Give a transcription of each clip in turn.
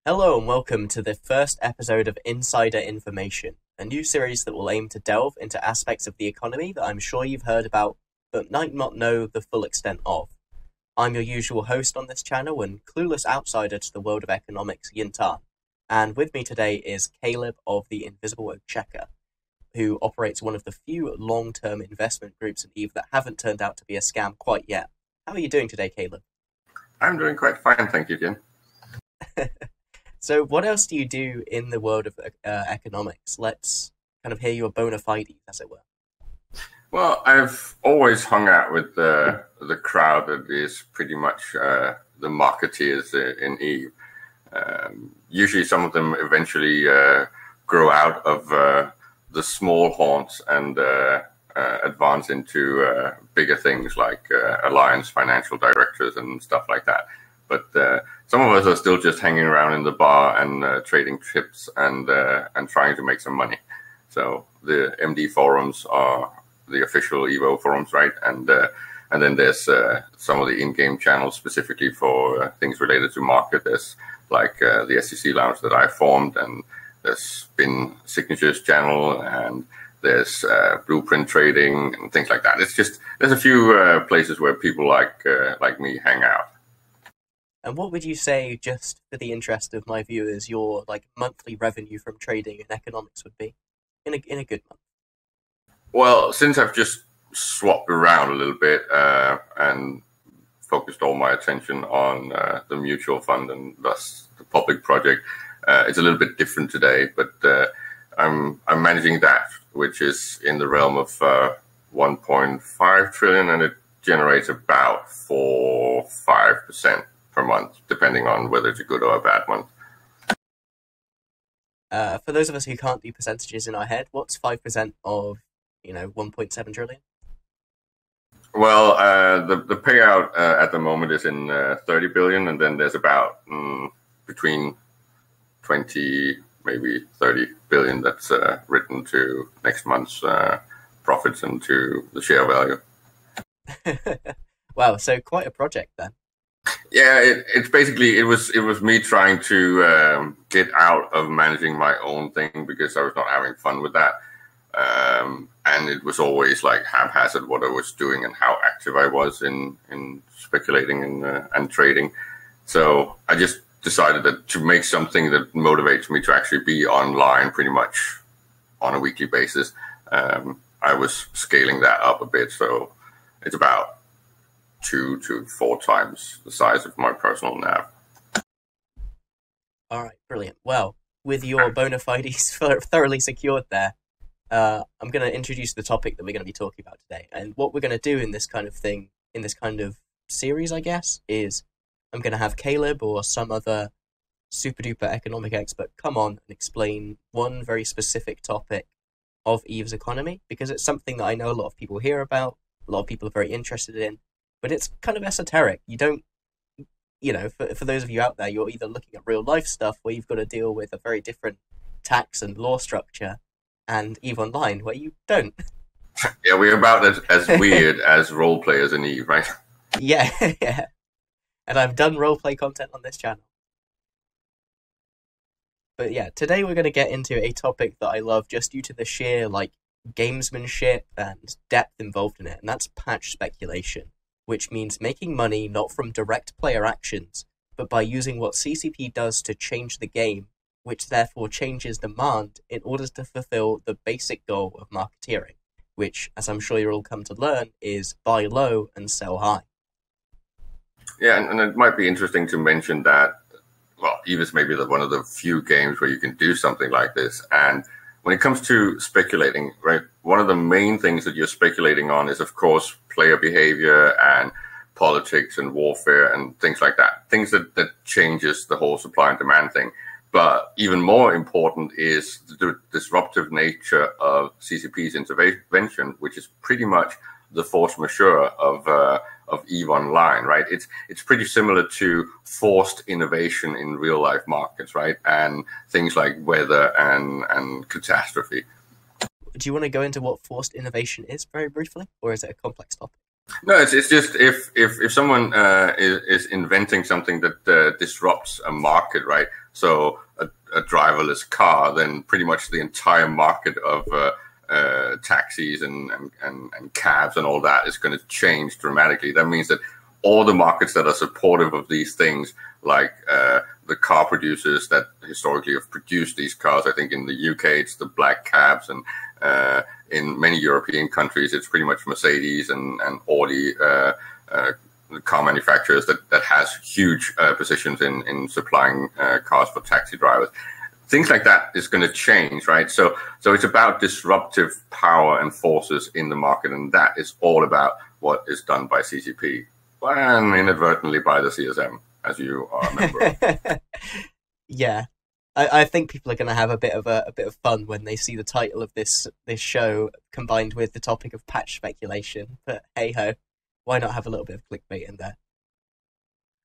Hello and welcome to the first episode of Insider Information, a new series that will aim to delve into aspects of the economy that I'm sure you've heard about but might not know the full extent of. I'm your usual host on this channel and clueless outsider to the world of economics, Jin'taan. And with me today is Caleb of the Invisible Exchequer, who operates one of the few long-term investment groups in EVE that haven't turned out to be a scam quite yet. How are you doing today, Caleb? I'm doing quite fine, thank you, Jim. So what else do you do in the world of economics? Let's kind of hear your bona fides, as it were. Well, I've always hung out with the crowd that is pretty much the marketeers in EVE. Usually some of them eventually grow out of the small haunts and advance into bigger things like Alliance financial directors and stuff like that. But some of us are still just hanging around in the bar and trading chips and trying to make some money. So the MD forums are the official Evo forums, right? And then there's some of the in-game channels specifically for things related to market. There's like the SEC Lounge that I formed, and there's been Signatures channel, and there's blueprint trading and things like that. It's just there's a few places where people like me hang out. And what would you say, just for the interest of my viewers, your like monthly revenue from trading and economics would be in a good month? Well, since I've just swapped around a little bit and focused all my attention on the mutual fund and thus the public project, it's a little bit different today. But I'm managing that, which is in the realm of 1.5 trillion, and it generates about 4-5% per month, depending on whether it's a good or a bad month. For those of us who can't do percentages in our head, what's 5% of 1.7 trillion? Well, the payout at the moment is in 30 billion, and then there's about between 20, maybe 30 billion that's written to next month's profits and to the share value. Wow, so quite a project then. Yeah, it's basically it was me trying to get out of managing my own thing because I was not having fun with that, and it was always like haphazard what I was doing and how active I was in speculating and trading. So I just decided that to make something that motivates me to actually be online pretty much on a weekly basis, I was scaling that up a bit. So it's about 2 to 4 times the size of my personal NAV. All right, brilliant. Well, with your bona fides thoroughly secured there, I'm going to introduce the topic that we're going to be talking about today. And what we're going to do in this kind of thing, in this kind of series, I guess, is I'm going to have Caleb or some other super duper economic expert come on and explain one very specific topic of EVE's economy, because it's something that I know a lot of people hear about, a lot of people are very interested in, but it's kind of esoteric. You don't, for those of you out there, you're either looking at real life stuff where you've got to deal with a very different tax and law structure, and EVE Online where you don't. Yeah, we're about as weird as role players in EVE, right? Yeah, yeah. And I've done roleplay content on this channel. But yeah, today we're going to get into a topic that I love just due to the sheer, gamesmanship and depth involved in it, and that's patch speculation, which means making money not from direct player actions, but by using what CCP does to change the game, which therefore changes demand in order to fulfill the basic goal of marketeering, which, as I'm sure you'll all come to learn, is buy low and sell high. Yeah, and it might be interesting to mention that, well, EVE is maybe one of the few games where you can do something like this. And when it comes to speculating, right, one of the main things that you're speculating on is, of course, player behavior and politics and warfare and things like that, things that changes the whole supply and demand thing. But even more important is the disruptive nature of CCP's intervention, which is pretty much the force majeure of EVE Online, right? It's pretty similar to forced innovation in real life markets, right? And things like weather and catastrophe. Do you want to go into what forced innovation is very briefly, or is it a complex topic? No, it's just if someone is inventing something that disrupts a market, right? so a driverless car, then pretty much the entire market of taxis and cabs and all that is going to change dramatically. That means that all the markets that are supportive of these things, like the car producers that historically have produced these cars, I think in the UK it's the black cabs, and in many European countries it's pretty much Mercedes and Audi, car manufacturers that has huge positions in supplying cars for taxi drivers. Things like that is going to change, right? So it's about disruptive power and forces in the market, and that is all about what is done by CCP and inadvertently by the CSM, as you are a member of. Yeah, I think people are going to have a bit of fun when they see the title of this show combined with the topic of patch speculation. But hey ho, why not have a little bit of clickbait in there?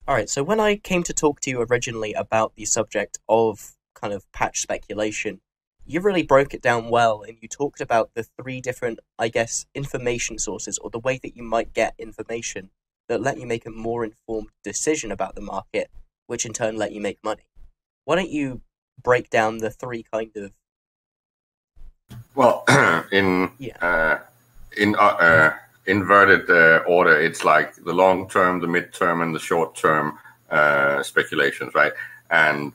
All right, so when I came to talk to you originally about the subject of kind of patch speculation, you really broke it down well, and you talked about the three different, I guess, information sources, or the way that you might get information that let you make a more informed decision about the market, which in turn let you make money. Why don't you break down the three kind of... Well, in inverted order, it's like the long term, the mid term, and the short term speculations, right? And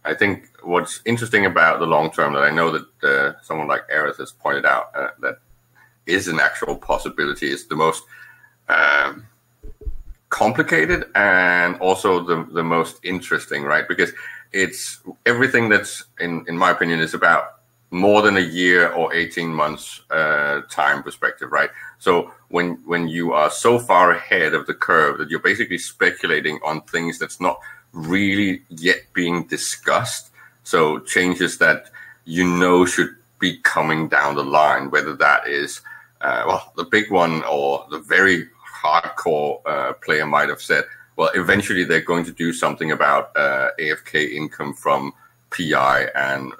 I think what's interesting about the long term, that I know that someone like Aerith has pointed out that is an actual possibility, is the most complicated and also the most interesting, right? Because it's everything that's, in my opinion, is about more than a year or 18 months time perspective, right? So when you are so far ahead of the curve that you're basically speculating on things that's not really yet being discussed, so changes that should be coming down the line, whether that is the big one, or the very hardcore player might have said, well, eventually they're going to do something about AFK income from PI and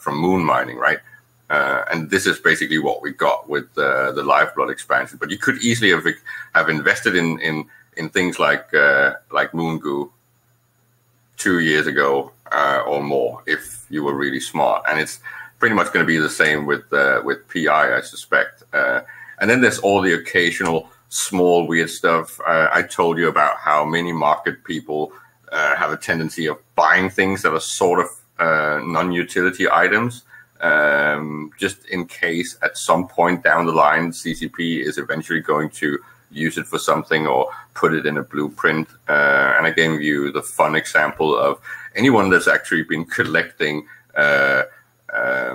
from moon mining, right? And this is basically what we got with the Lifeblood expansion. But you could easily have invested in things like Moongoo 2 years ago or more if you were really smart. And it's pretty much going to be the same with PI, I suspect. And then there's all the occasional small weird stuff. I told you about how many market people have a tendency of buying things that are sort of non-utility items, just in case at some point down the line CCP is eventually going to use it for something or put it in a blueprint. And I gave you the fun example of anyone that's actually been collecting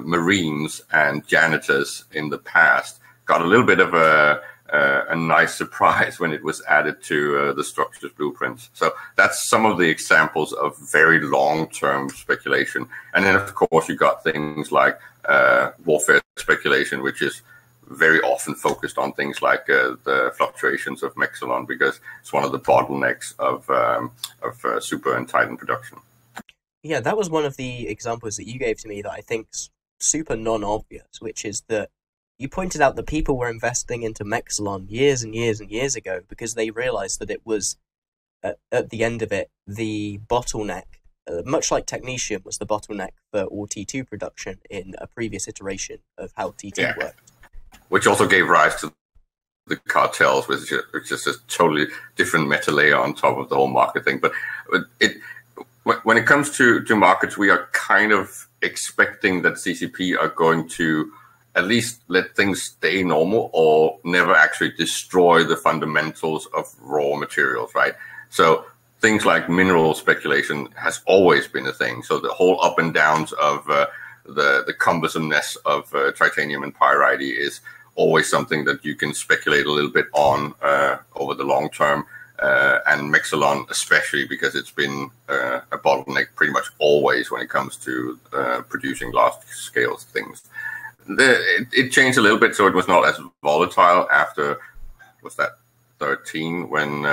Marines and janitors in the past got a little bit of a nice surprise when it was added to the structures blueprints. So that's some of the examples of very long-term speculation. And then, of course, you got things like warfare speculation, which is very often focused on things like the fluctuations of Mexilon, because it's one of the bottlenecks of Super and Titan production. Yeah, that was one of the examples that you gave to me that I think's super non-obvious, which is that you pointed out that people were investing into Mexilon years and years and years ago because they realized that it was, at the end of it, the bottleneck, much like Technetium was the bottleneck for all T2 production in a previous iteration of how T2 worked. Which also gave rise to the cartels, which is a totally different meta layer on top of the whole market thing. But when it comes to markets, we are kind of expecting that CCP are going to at least let things stay normal or never actually destroy the fundamentals of raw materials, right? So things like mineral speculation has always been a thing. So the whole up and downs of the cumbersomeness of titanium and pyrite is always something that you can speculate a little bit on over the long term. And Mexilon especially, because it's been a bottleneck pretty much always when it comes to producing large-scale things. It changed a little bit, so it was not as volatile after, was that 13, when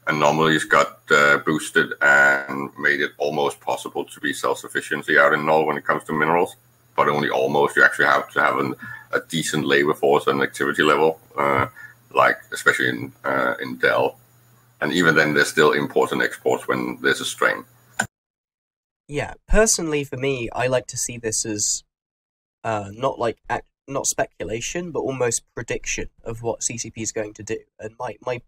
anomalies got boosted and made it almost possible to be self-sufficiency out in null when it comes to minerals, but only almost. You actually have to have a decent labor force and activity level, like especially in Dell. And even then, there's still imports and exports when there's a strain. Yeah, personally for me, I like to see this as not speculation, but almost prediction of what CCP is going to do. And my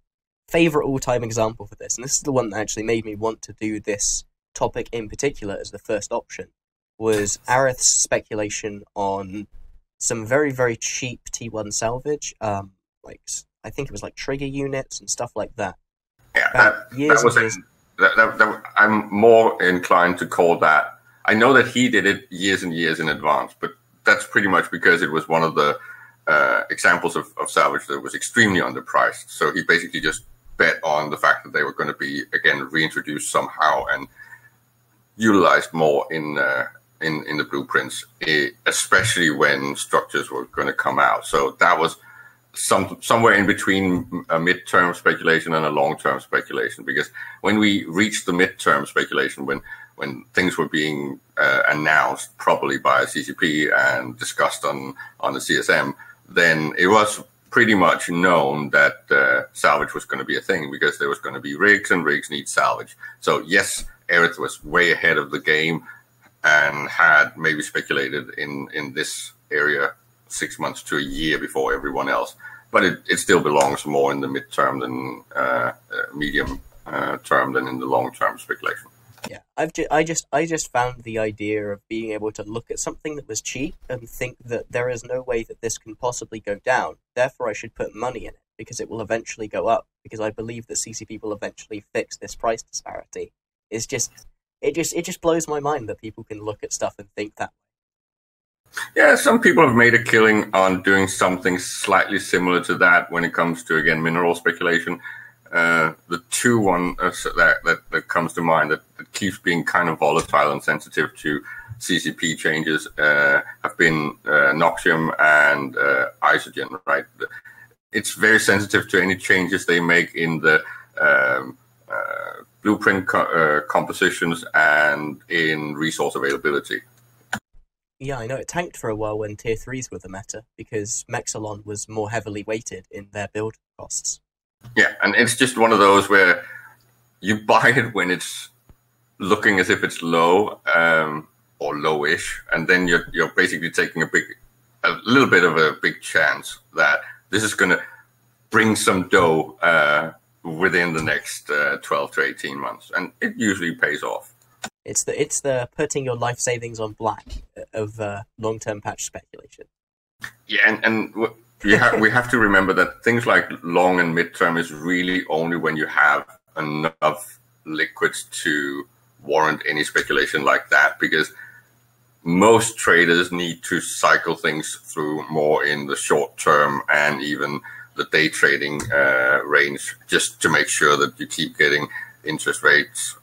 favorite all time example for this, and this is the one that actually made me want to do this topic in particular as the first option, was Arith's speculation on some very, very cheap T1 salvage, like I think it was like trigger units and stuff like that. Yeah, that was years. I'm more inclined to call that. I know that he did it years and years in advance, but that's pretty much because it was one of the examples of salvage that was extremely underpriced. So he basically just bet on the fact that they were going to be again reintroduced somehow and utilized more in the blueprints, especially when structures were going to come out. So that was somewhere in between a midterm speculation and a long-term speculation, because when we reached the midterm speculation, when things were being announced probably by CCP and discussed on the CSM, then it was pretty much known that salvage was going to be a thing, because there was going to be rigs, and rigs need salvage. So yes, Aerith was way ahead of the game and had maybe speculated in this area 6 months to a year before everyone else. But it still belongs more in the midterm than medium term than in the long-term speculation. Yeah, I just found the idea of being able to look at something that was cheap and think that there is no way that this can possibly go down. Therefore, I should put money in it because it will eventually go up. Because I believe that CCP will eventually fix this price disparity. It just blows my mind that people can look at stuff and think that. Yeah, some people have made a killing on doing something slightly similar to that when it comes to, again, mineral speculation. The two one that comes to mind that keeps being kind of volatile and sensitive to CCP changes have been Noxium and Isogen, right? It's very sensitive to any changes they make in the blueprint compositions and in resource availability. Yeah, I know it tanked for a while when tier 3s were the meta, because Mexalon was more heavily weighted in their build costs. Yeah, and it's just one of those where you buy it when it's looking as if it's low or lowish, and then you're basically taking a little bit of a big chance that this is going to bring some dough within the next 12 to 18 months, and it usually pays off. It's the putting your life savings on black of long-term patch speculation. Yeah, and we have to remember that things like long and midterm is really only when you have enough liquids to warrant any speculation like that, because most traders need to cycle things through more in the short term and even the day trading range, just to make sure that you keep getting interest rates.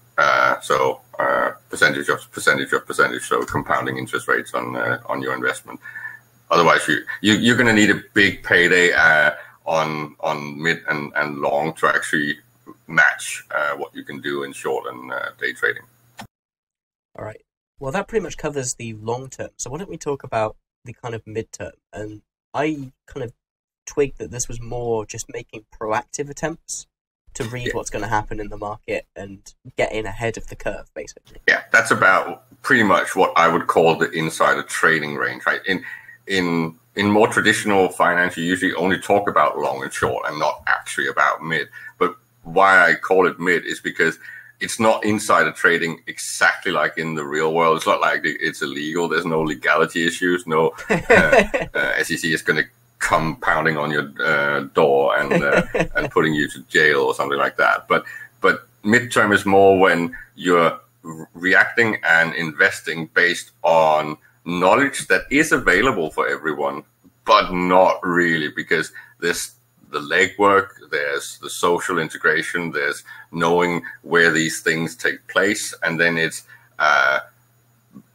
So percentage of percentage, so compounding interest rates on your investment. Otherwise, you're going to need a big payday on mid and long to actually match what you can do in short and day trading. All right. Well, that pretty much covers the long term. So why don't we talk about the kind of midterm? And I kind of twigged that this was more just making proactive attempts to read what's going to happen in the market and get in ahead of the curve, basically. Yeah, that's about pretty much what I would call the insider trading range, right? In more traditional finance, you usually only talk about long and short and not actually about mid. But why I call it mid is because it's not insider trading exactly like in the real world. It's not like it's illegal. There's no legality issues. No SEC is going to come pounding on your door and putting you to jail or something like that. But midterm is more when you're reacting and investing based on knowledge that is available for everyone, but not really, because there's the legwork, there's the social integration, there's knowing where these things take place, and then it's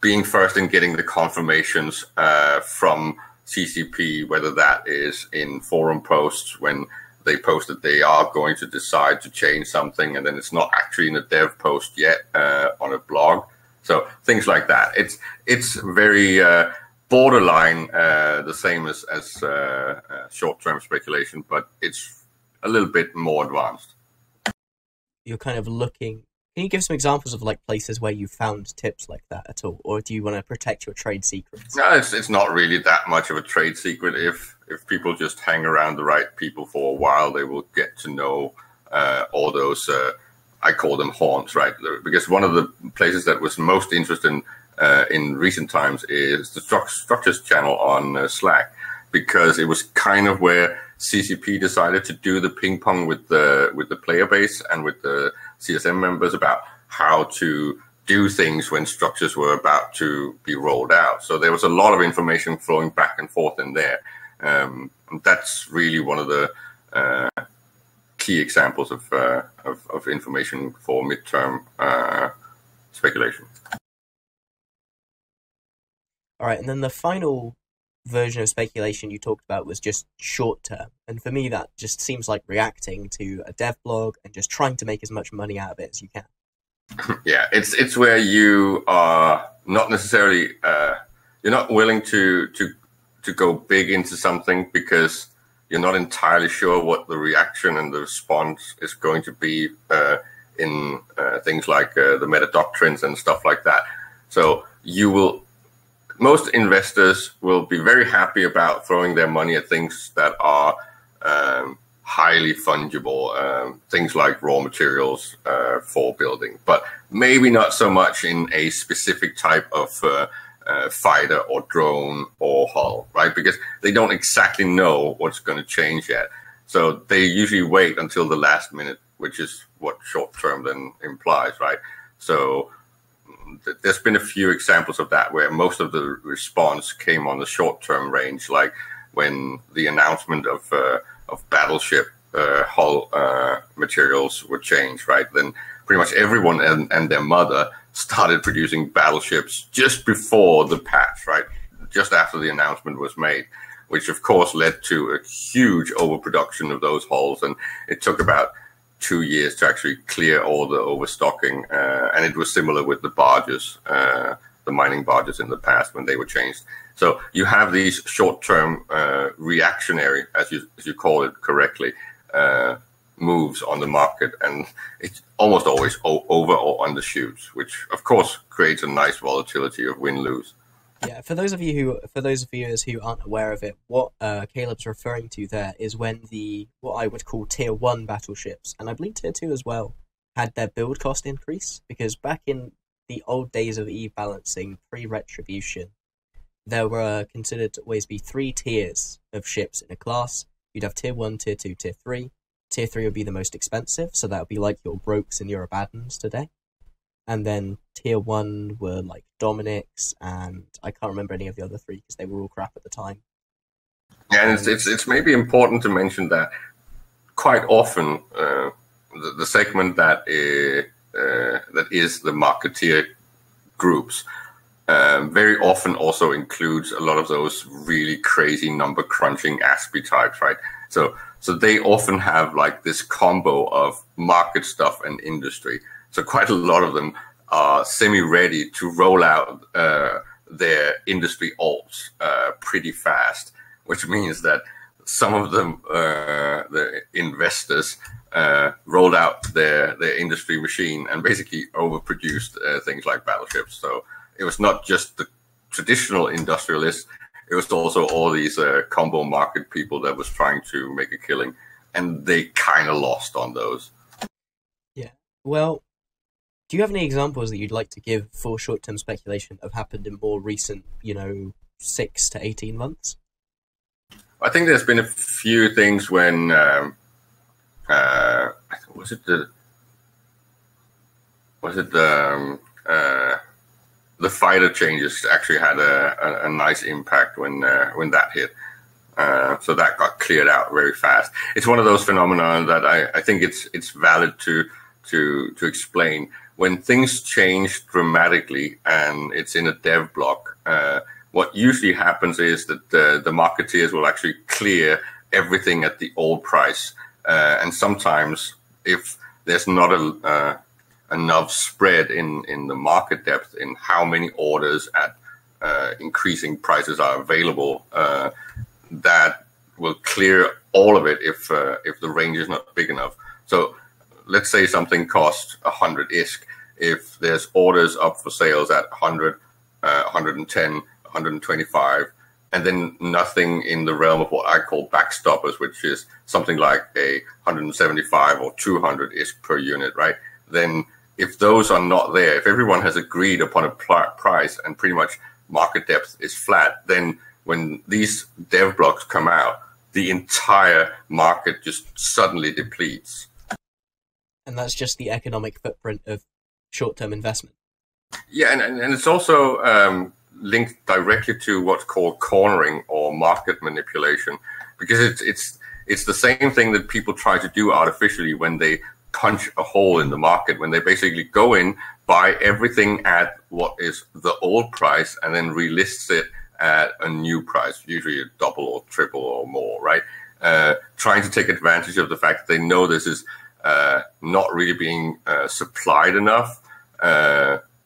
being first in getting the confirmations from CCP, whether that is in forum posts when they post that they are going to decide to change something, and then it's not actually in a dev post yet on a blog. So things like that. It's very borderline the same as short-term speculation, but it's a little bit more advanced. You're kind of looking Can you give some examples of like places where you found tips like that at all, or do you want to protect your trade secrets? No, it's not really that much of a trade secret. If people just hang around the right people for a while, they will get to know all those. I call them haunts, right? Because one of the places that was most interesting in recent times is the structures channel on Slack, because it was kind of where CCP decided to do the ping pong with the player base and with the CSM members about how to do things when structures were about to be rolled out. So there was a lot of information flowing back and forth in there. That's really one of the key examples of information for midterm speculation. All right, and then the final version of speculation you talked about was just short term, and for me that just seems like reacting to a dev blog and just trying to make as much money out of it as you can. Yeah, it's where you are not necessarily you're not willing to go big into something because you're not entirely sure what the reaction and the response is going to be in things like the meta doctrines and stuff like that. So most investors will be very happy about throwing their money at things that are highly fungible, things like raw materials for building, but maybe not so much in a specific type of fighter or drone or hull, right? Because they don't exactly know what's going to change yet. So they usually wait until the last minute, which is what short term then implies, right? So there's been a few examples of that where most of the response came on the short-term range, like when the announcement of battleship hull materials were changed, right? Then pretty much everyone and their mother started producing battleships just before the patch, right? Just after the announcement was made, which of course led to a huge overproduction of those hulls, and it took about 2 years to actually clear all the overstocking, and it was similar with the barges, the mining barges in the past when they were changed. So you have these short-term reactionary, as you call it correctly, moves on the market, and it's almost always over or undershoots, which of course creates a nice volatility of win-lose. Yeah, for those of viewers who aren't aware of it, what Caleb's referring to there is when what I would call tier 1 battleships, and I believe tier 2 as well, had their build cost increase, because back in the old days of Eve balancing pre-retribution, there were considered to always be 3 tiers of ships in a class. You'd have tier 1, tier 2, tier 3. Tier 3 would be the most expensive, so that would be like your Brokes and your Abaddons today. And then tier 1 were like Dominic's, and I can't remember any of the other 3 because they were all crap at the time. Yeah, and it's maybe important to mention that quite often the segment that is the marketeer groups very often also includes a lot of those really crazy number crunching ASPI types, right? So they often have like this combo of market stuff and industry. So quite a lot of them are semi-ready to roll out their industry alts pretty fast, which means that some of them, the investors, rolled out their industry machine and basically overproduced things like battleships. So it was not just the traditional industrialists, it was also all these combo market people that was trying to make a killing, and they kind of lost on those. Yeah, well, do you have any examples that you'd like to give for short-term speculation that have happened in more recent, 6 to 18 months? I think there's been a few things when the fighter changes actually had a nice impact when that hit. So that got cleared out very fast. It's one of those phenomena that I think it's valid to explain. When things change dramatically and it's in a dev block, what usually happens is that the marketeers will actually clear everything at the old price. And sometimes if there's not enough spread in the market depth in how many orders at increasing prices are available, that will clear all of it if the range is not big enough. So let's say something costs 100 ISK. If there's orders up for sales at 100, 110, 125, and then nothing in the realm of what I call backstoppers, which is something like a 175 or 200 ISK per unit, right? Then if those are not there, if everyone has agreed upon a price and pretty much market depth is flat, then when these dev blocks come out, the entire market just suddenly depletes. And that's just the economic footprint of short-term investment. Yeah, and it's also linked directly to what's called cornering or market manipulation, because it's the same thing that people try to do artificially when they punch a hole in the market, when they basically go in, buy everything at what is the old price, and then relist it at a new price, usually a double or triple or more, right? Trying to take advantage of the fact that they know this is not really being supplied enough.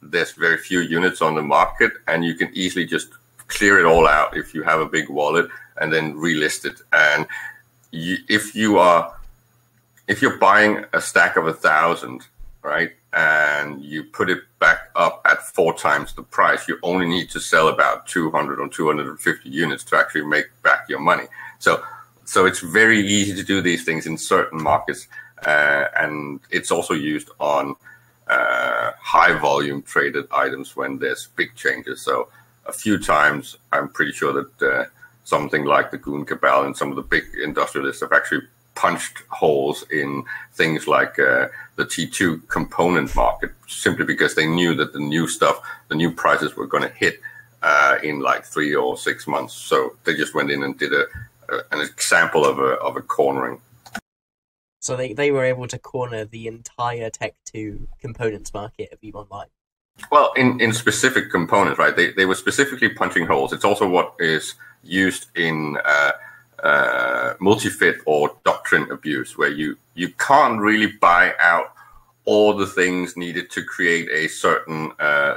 There's very few units on the market, and you can easily just clear it all out if you have a big wallet and then relist it. And if you're buying a stack of 1,000, right, and you put it back up at 4 times the price, you only need to sell about 200 or 250 units to actually make back your money. So it's very easy to do these things in certain markets, and it's also used on high volume traded items when there's big changes. So a few times, I'm pretty sure that something like the Goon Cabal and some of the big industrialists have actually punched holes in things like the T2 component market, simply because they knew that the new stuff, the new prices were going to hit in like 3 or 6 months. So they just went in and did an example of a cornering. So they were able to corner the entire Tech 2 components market of EVE Online. Well, in specific components, right? They were specifically punching holes. It's also what is used in multi-fit or doctrine abuse, where you can't really buy out all the things needed to create a certain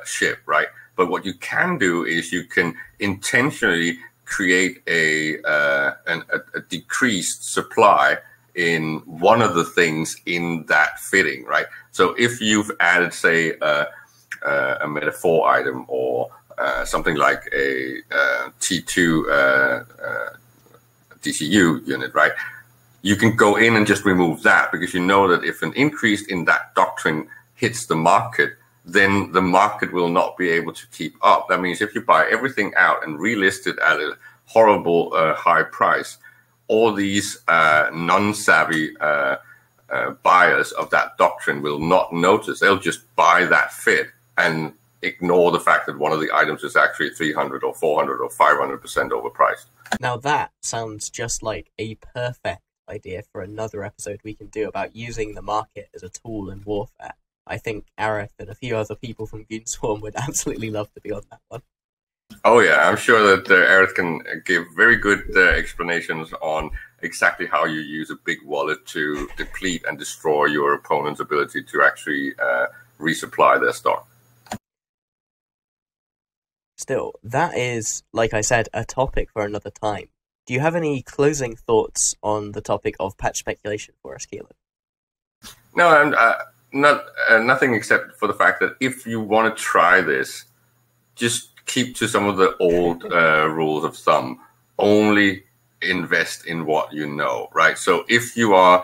ship, right? But what you can do is you can intentionally create a decreased supply in one of the things in that fitting, right? So if you've added, say, a metaphor item or something like a T2 DCU unit, right? You can go in and just remove that, because you know that if an increase in that doctrine hits the market, then the market will not be able to keep up. That means if you buy everything out and relist it at a horrible high price, all these non-savvy buyers of that doctrine will not notice. They'll just buy that fit and ignore the fact that one of the items is actually 300 or 400 or 500% overpriced. Now that sounds just like a perfect idea for another episode we can do about using the market as a tool in warfare. I think Arith and a few other people from Goon Swarm would absolutely love to be on that one. Oh yeah, I'm sure that Arith can give very good explanations on exactly how you use a big wallet to deplete and destroy your opponent's ability to actually resupply their stock. Still, that is, like I said, a topic for another time. Do you have any closing thoughts on the topic of patch speculation for us, Keelan? No, I'm nothing except for the fact that if you want to try this, just keep to some of the old rules of thumb. Only invest in what you know, right? So if you are,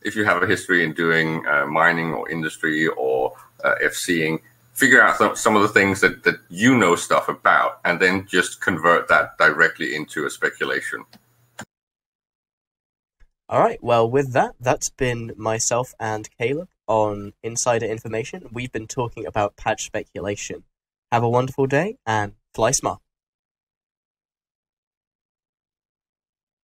if you have a history in doing mining or industry or FCing, figure out some of the things that you know stuff about, and then just convert that directly into a speculation. All right, well, with that, that's been myself and Caleb on Insider Information. We've been talking about patch speculation. Have a wonderful day and fly smart.